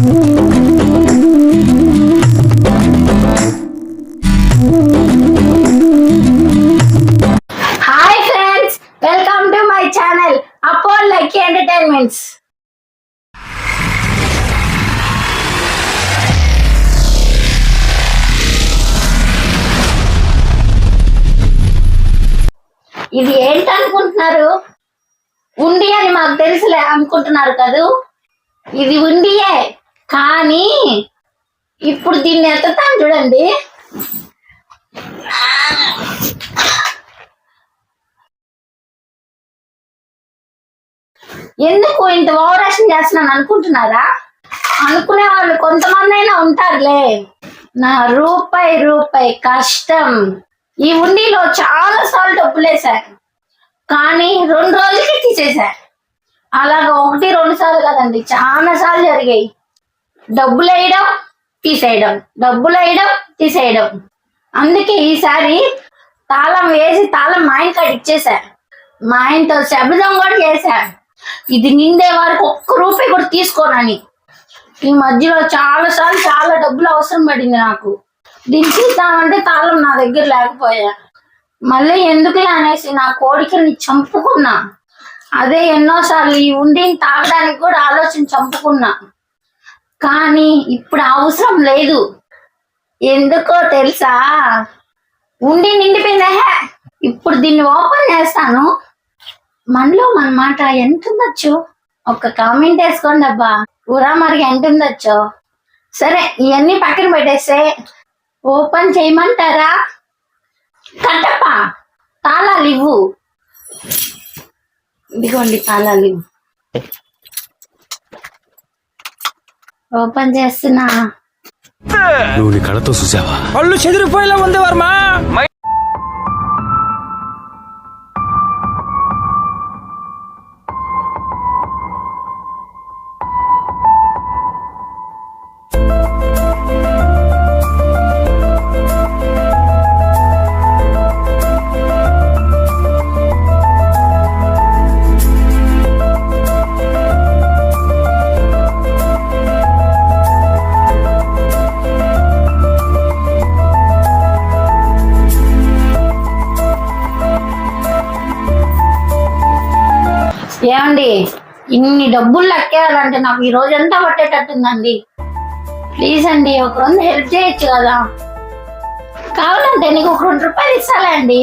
Hi friends, welcome to my channel Apollo lucky entertainments. ఇది ఏంటనుకుంటున్నారు? ఉండి అని మాకు తెలుసులే అనుకుంటున్నారు కదూ. ఇది ఉండియే, కానీ ఇప్పుడు దీన్ని ఎత్తుతాను చూడండి. ఎందుకు ఇంత ఓవరాక్షన్ చేస్తున్నాను అనుకుంటున్నారా? అనుకునే వాళ్ళు కొంతమంది అయినా ఉంటారులే. నా రూపాయి కష్టం ఈ ఉండిలో చాలా సార్లు డబ్బులు వేశాను, కానీ 2 రోజులకి తీసేసా. అలాగా 1-2 సార్లు కదండి, చాలా సార్లు జరిగాయి. డబ్బులు వేయడం తీసేయడం, డబ్బులు వేయడం తీసేయడం. అందుకే ఈసారి తాళం వేసి తాళం మా ఆయన కాడ ఇచ్చేసా. మా ఆయనతో శబ్దం కూడా చేశా, ఇది నిండే వరకు 1 రూపాయి కూడా తీసుకోనని. ఈ మధ్యలో చాలా సార్లు చాలా డబ్బులు అవసరం పడింది నాకు. దీన్ని తీద్దామంటే తాళం నా దగ్గర లేకపోయా. మళ్ళీ ఎందుకులే అనేసి నా కోరికని చంపుకున్నా. అదే ఎన్నోసార్లు ఈ ఉండిని తాగడానికి కూడా ఆలోచన చంపుకున్నా, కానీ ఇప్పుడు అవసరం లేదు. ఎందుకో తెలుసా? ఉండి నిండిపోయిందా. ఇప్పుడు దీన్ని ఓపెన్ చేస్తాను. మనలో మన మాట ఎంత ఉండొచ్చు? ఒక కామెంట్ వేసుకోండి అబ్బా. ఊరా మరికి ఎంత ఉండొచ్చో. సరే, ఇవన్నీ పక్కన పెట్టేస్తే ఓపెన్ చేయమంటారా? కట్టప్ప, తాళాలు ఇవ్వు. ఇదిగోండి తాళాలు ఇవ్వు. ఓపెన్ చేస్తున్నా. నువ్వు నీ కళ్ళతో చూసావా? పళ్ళు చెదిరిపోయేలా ఉంది వర్మ. ఏమండి, ఇన్ని డబ్బులు లెక్కేయాలంటే నాకు ఈ రోజంతా పట్టేటట్టుందండి. ప్లీజ్ అండి, ఒక 2 హెల్ప్ చేయొచ్చు కదా? కావాలంటే నీకు ఒక 2 రూపాయలు ఇస్తాలే అండి.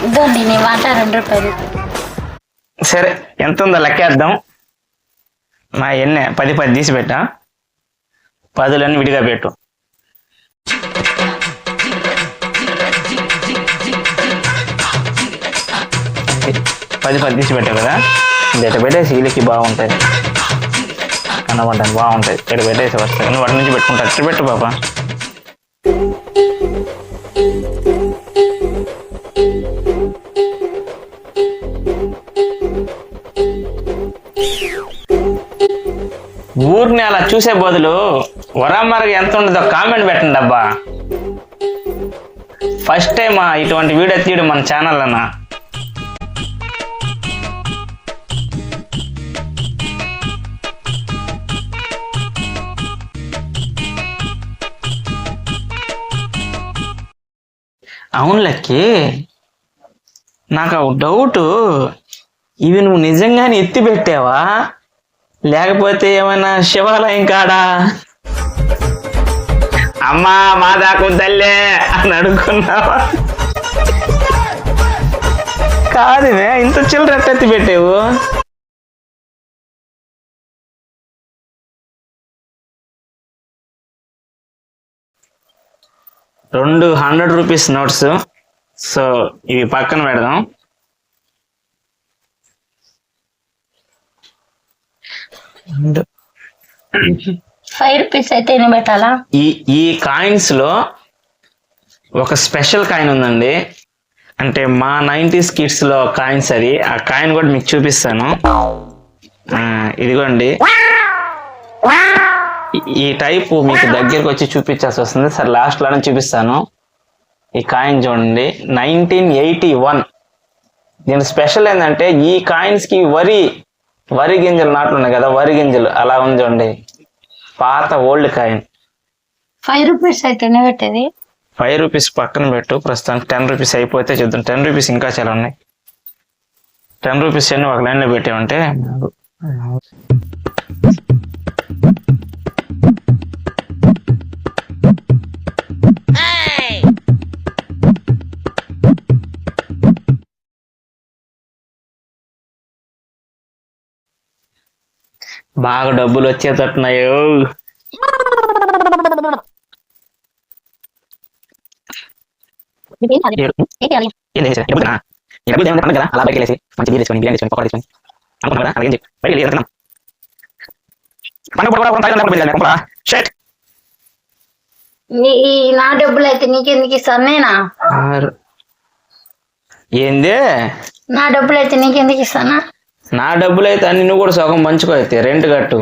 ఇదండి నీ వాట 2 రూపాయలు. సరే, ఎంత ఉందో లెక్కేద్దాం. మా ఎన్నే 10 తీసి పెట్టా, 10 విడిగా పెట్టు. 10 తీసి పెట్టావు కదా, ఇట పెట్టేసి వీళ్ళకి బాగుంటుంది, కనబడ్డానికి బాగుంటుంది. ఇక్కడ పెట్టేసి వస్తాయి, నువ్వు వాటి నుంచి పెట్టుకుంటా. అట్లా పెట్టు పాప. ఊరిని అలా చూసే బదులు వరామరగా ఎంత ఉండదో కామెంట్ పెట్టండి అబ్బా. ఫస్ట్ టైం ఇటువంటి వీడియో తీయడం మన ఛానల్ అన్నా. అవును లక్కి, నాకు డౌట్, ఇవి నువ్వు నిజంగానే ఎత్తి పెట్టావా లేకపోతే ఏమైనా శివాలయం కాడా? అమ్మా మా దాకు తల్లే అని అడుగుకున్నావా? కాదువే, ఇంత చిల్లర ఎత్తి పెట్టావు. రెండు 100 రూపీస్ నోట్స్. సో ఇవి పక్కన పెడదాం. ₹5 అయితే పెట్టాలా? ఈ కాయిన్స్ లో ఒక స్పెషల్ కాయిన్ ఉందండి. అంటే మా 90s కిడ్స్ లో కాయిన్స్ అది. ఆ కాయిన్ కూడా మీకు చూపిస్తాను. ఇదిగోండి, ఈ టైపు మీకు దగ్గరకు వచ్చి చూపించాల్సి వస్తుంది. సరే, లాస్ట్ లోనే చూపిస్తాను. ఈ కాయిన్ చూడండి, 1981. దీని స్పెషల్ ఏంటంటే ఈ కాయిన్స్ కి వరి వరి గింజలు నాట్లు ఉన్నాయి కదా, వరి గింజలు అలా ఉంది చూడండి, పాత ఓల్డ్ కాయిన్. 5 రూపీస్ అయితేనే పెట్టేది. 5 రూపీస్ పక్కన పెట్టు, ప్రస్తుతానికి 10 రూపీస్ అయిపోతే చూద్దాం. 10 రూపీస్ ఇంకా చాలా ఉన్నాయి. 10 రూపీస్ అన్ని ఒక లైన్లో పెట్టామంటే బాగా డబ్బులు వచ్చేటట్టున్నాయో. అలా బయటకి వెళ్ళేసి మంచి బీర్ తెచ్చుకొని బిర్యానీ తెచ్చుకొని పకోడీ తెచ్చుకొని అనుకున్నాం కదా, అలాగే బయటకి వెళ్ళి నా డబ్బులు అయితే నీకెందుకు ఇస్తాను నేనా? ఏంది నా డబ్బులు అయితే నీకెందుకు ఇస్తానా? నా డబ్బులు అయితే అన్ని నువ్వు కూడా సగం పంచుకో, అయితే రెంట్ కట్టు.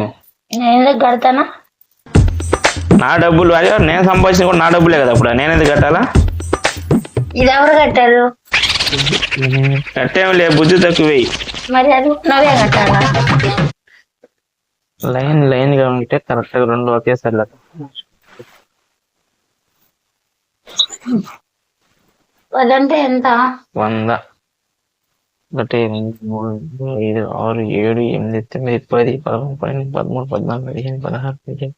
నేను ఎందుకు కడతానా? నా డబ్బులు అదే నేను సంపాదించిన కూడా నా డబ్బులే కదా, అప్పుడు నేను ఎందుకు కట్టాలా? ఇది ఎవరు కట్టారు? కట్టేం లే, బుద్ధి తక్కువ. మరి అది నువ్వే కట్టాలా? లైన్ లైన్ గా ఉంటే కరెక్ట్ గా రెండు ఒకేసారి. అదంటే ఎంత? 100. 1 2 3 4 5 6 7 8 9 10 11 12 13 14 15 16 17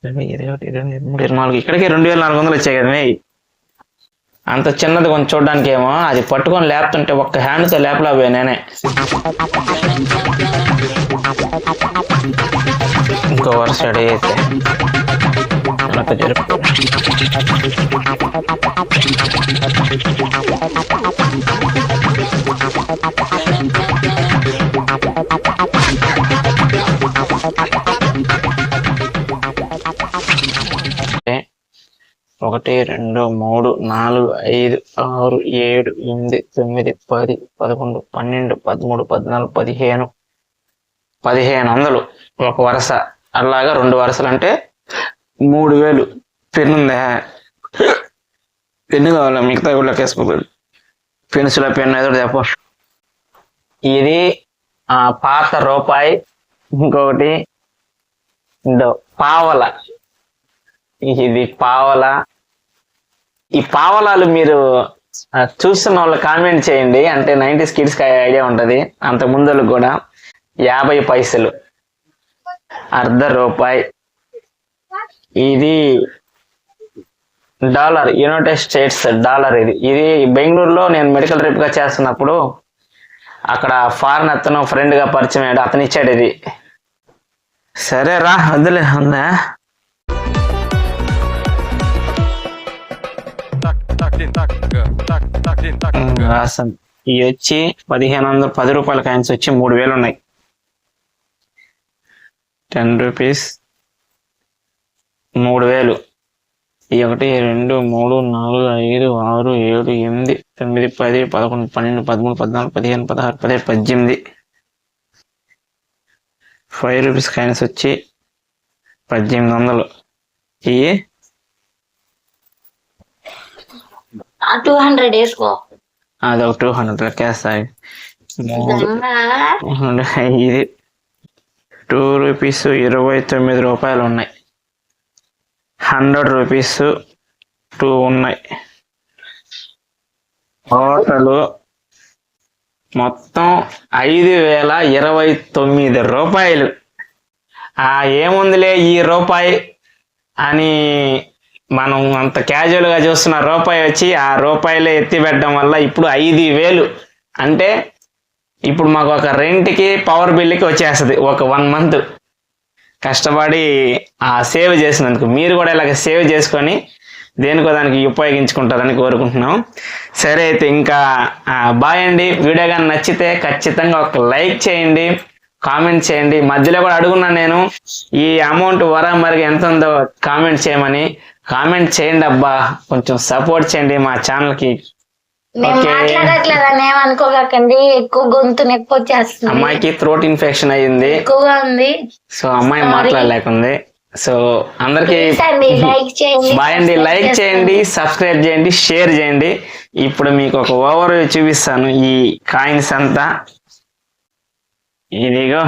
20 21 22 23 24. ఇక్కడికి 2400 వచ్చాయి కదా. అంత చిన్నది కొంచెం చూడడానికి ఏమో, అది పట్టుకొని లేపుతుంటే ఒక్క హ్యాండ్తో లేపలేకపోయా నేనే. ఇంకో వరుస రెడీ అయితే జరుపు. ఒకటి 2 3 4 5 6 7 8 9 10 11 12 13 14 15 1500 ఒక వరుస. అలాగా 2 వరుసలు అంటే 3000. పెన్ను ఉందా? పెన్ను కావాలా? మిగతా కూడా వేసుకోవాలి. పెన్సిల్ పెన్ను ఏదో చెప్ప. ఇది పాత రూపాయి. ఇంకొకటి పావల. ఇది పావల. ఈ పావలాలు మీరు చూస్తున్న వాళ్ళు కామెంట్ చేయండి, అంటే 90s కిడ్స్ ఐడియా ఉంటది. అంత ముందు కూడా 50 పైసలు, ₹1. ఇది డాలర్, యునైటెడ్ స్టేట్స్ డాలర్. ఇది బెంగళూరులో నేను మెడికల్ ట్రిప్ గా చేస్తున్నప్పుడు అక్కడ ఫారెన్ అతను ఫ్రెండ్ గా పరిచయం అయ్యాడు, అతను ఇచ్చాడు ఇది. సరే రా, వద్దులే. ఉందా రాసం. ఇవి వచ్చి 1500 ₹10 కాయిన్స్ వచ్చి 3000 ఉన్నాయి. 10 రూపీస్ 3000. 1 2 3 4 5 6 7 8 9 10 11 12 13 14 15 16 17 18. 5 రూపీస్ కాయిన్స్ వచ్చి 1800. ఇవి 200 వేసుకో. అదొక 200 లెక్కేస్తాయి. ఇది 2 రూపీస్ 29 రూపాయలు ఉన్నాయి. 100 రూపీస్ 2 ఉన్నాయి. టోటల్ మొత్తం 5029 రూపాయలు. ఏముందిలే ఈ రూపాయి అని మనం అంత క్యాజువల్ గా చూస్తున్న రూపాయి వచ్చి ఆ రూపాయలే ఎత్తి పెట్టడం వల్ల ఇప్పుడు 5000. అంటే ఇప్పుడు మాకు ఒక రెంట్కి పవర్ బిల్లుకి వచ్చేస్తుంది ఒక 1 మంత్ కష్టపడి సేవ్ చేసినందుకు. మీరు కూడా ఇలాగ సేవ్ చేసుకొని దేనికో దానికి ఉపయోగించుకుంటారని కోరుకుంటున్నాం. సరే అయితే ఇంకా బాయ్ అండి. వీడియో కానీ నచ్చితే ఖచ్చితంగా ఒక లైక్ చేయండి, కామెంట్ చేయండి. మధ్యలో కూడా అడుగున్నా నేను, ఈ అమౌంట్ వరామరిగా ఎంత ఉందో కామెంట్ చేయమని. కామెంట్ చేయండి అబ్బా, కొంచెం సపోర్ట్ చేయండి మా ఛానల్కి. ఏమనుకోకండి, ఎక్కువ గొంతు నొప్పి వచ్చేస్తుంది. అమ్మాయికి థ్రోట్ ఇన్ఫెక్షన్ అయ్యింది, ఎక్కువగా ఉంది. సో అమ్మాయి మాట్లాడలేకుంది. సో అందరికి బాయ్ అండి. లైక్ చేయండి, సబ్స్క్రైబ్ చేయండి, షేర్ చేయండి. ఇప్పుడు మీకు ఒక ఓవర్ చూపిస్తాను ఈ కాయిన్స్ అంతా. ఇదిగో